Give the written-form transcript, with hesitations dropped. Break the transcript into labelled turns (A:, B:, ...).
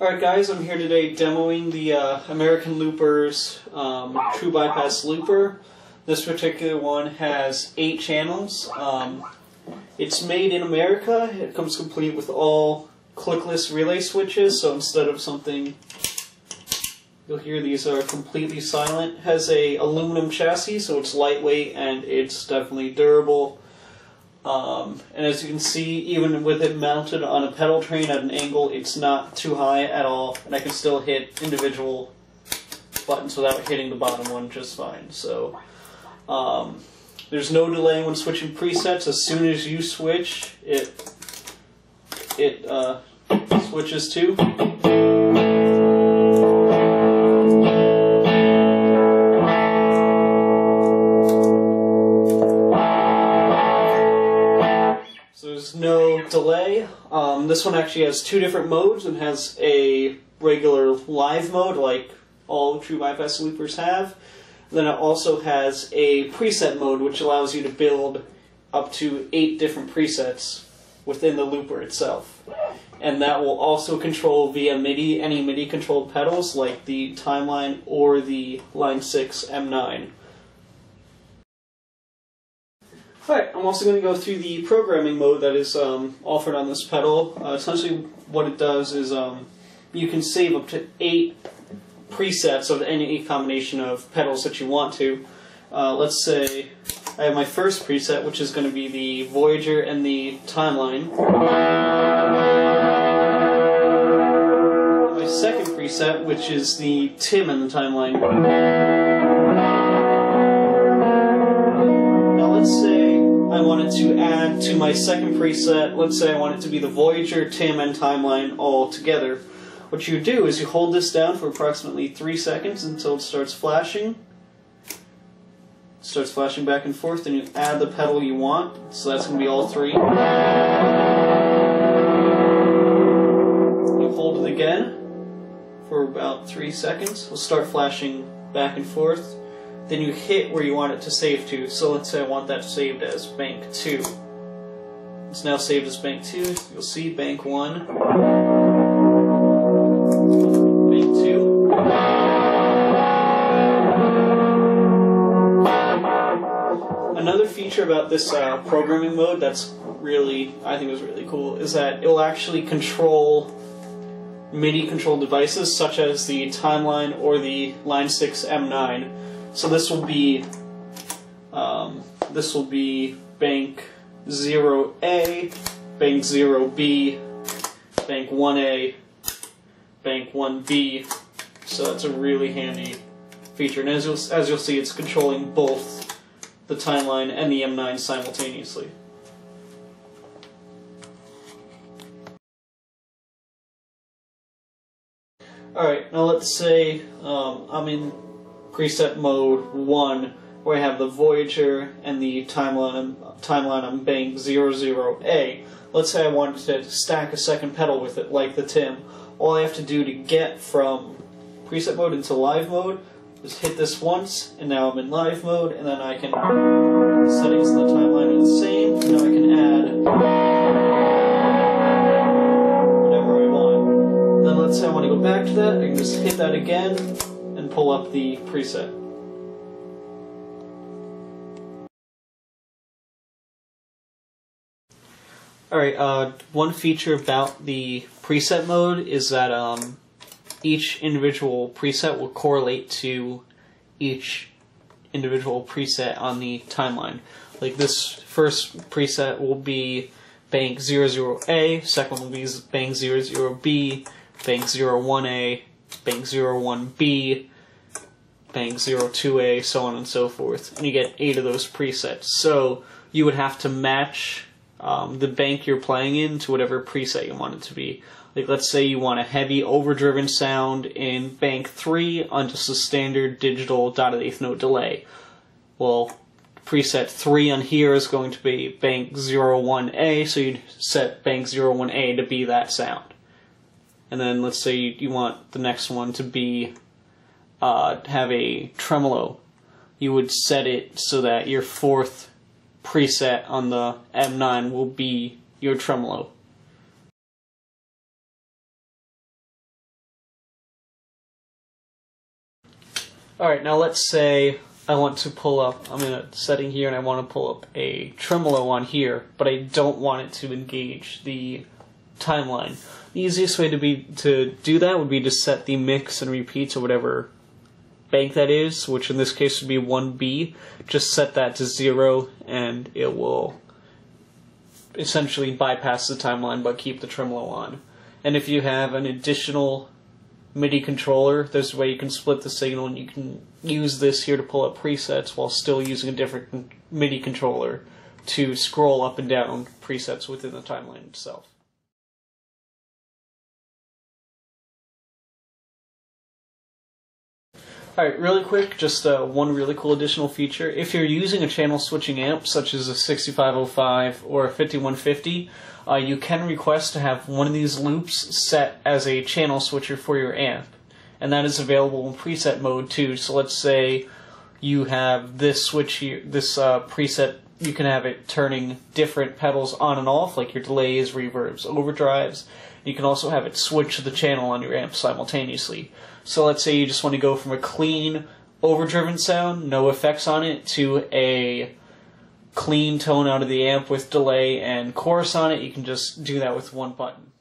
A: Alright guys, I'm here today demoing the American Looper's True Bypass Looper. This particular one has 8 channels. It's made in America. It comes complete with all clickless relay switches, so instead of something, you'll hear these are completely silent. It has a aluminum chassis, so it's lightweight and it's definitely durable. And as you can see, even with it mounted on a pedal train at an angle, it's not too high at all, and I can still hit individual buttons without hitting the bottom one just fine. So there's no delay when switching presets. As soon as you switch, it switches to. There's no delay. This one actually has 2 different modes and has a regular live mode like all True Bypass Loopers have. Then it also has a preset mode which allows you to build up to 8 different presets within the looper itself. And that will also control via MIDI any MIDI controlled pedals like the timeline or the Line 6 M9. Alright, I'm also going to go through the programming mode that is offered on this pedal. Essentially what it does is you can save up to 8 presets of any combination of pedals that you want to. Let's say I have my first preset, which is going to be the Voyager and the timeline. My second preset, which is the Tim and the timeline. Now let's say I wanted to add to my second preset, let's say I want it to be the Voyager, Tim, and timeline all together. What you do is you hold this down for approximately 3 seconds until it starts flashing. It starts flashing back and forth, and you add the pedal you want, so that's going to be all 3. You hold it again for about 3 seconds. It'll start flashing back and forth. Then you hit where you want it to save to. So let's say I want that saved as bank 2. It's now saved as bank 2. You'll see bank 1, bank 2. Another feature about this programming mode that's really, I think is really cool, is that it will actually control MIDI controlled devices such as the timeline or the Line 6 M9. So this will be bank 0A, bank 0B, bank 1A, bank 1B. So that's a really handy feature. And as you'll see, it's controlling both the timeline and the M9 simultaneously. Alright, now let's say I'm in preset mode 1, where I have the Voyager and the timeline on bank 00A. Let's say I wanted to stack a second pedal with it, like the Tim. All I have to do to get from preset mode into live mode is hit this once, and now I'm in live mode, and then I can, settings in the timeline are the same, and now I can add whatever I want. And then let's say I want to go back to that, I can just hit that again, and pull up the preset. Alright, one feature about the preset mode is that each individual preset will correlate to each individual preset on the timeline. Like this first preset will be bank 00A, second will be bank 00B, bank 01A, bank 01B, bank 02A, so on and so forth. And you get 8 of those presets. So you would have to match the bank you're playing in to whatever preset you want it to be. Like let's say you want a heavy overdriven sound in bank 3 on just a standard digital dotted-eighth note delay. Well, preset 3 on here is going to be bank 01A, so you'd set bank 01A to be that sound. And then let's say you want the next one to be have a tremolo. You would set it so that your 4th preset on the M9 will be your tremolo. Alright, now let's say I want to pull up, I'm in a setting here and I want to pull up a tremolo on here, but I don't want it to engage the timeline. The easiest way to do that would be to set the mix and repeat to whatever bank that is, which in this case would be 1B. Just set that to 0 and it will essentially bypass the timeline but keep the tremolo on. And if you have an additional MIDI controller, there's a way you can split the signal and you can use this here to pull up presets while still using a different MIDI controller to scroll up and down presets within the timeline itself. Alright, really quick, just one really cool additional feature. If you're using a channel switching amp, such as a 6505 or a 5150, you can request to have one of these loops set as a channel switcher for your amp. And that is available in preset mode too. So let's say you have this switch here, this preset, you can have it turning different pedals on and off, like your delays, reverbs, overdrives. You can also have it switch the channel on your amp simultaneously. So let's say you just want to go from a clean, overdriven sound, no effects on it, to a clean tone out of the amp with delay and chorus on it. You can just do that with one button.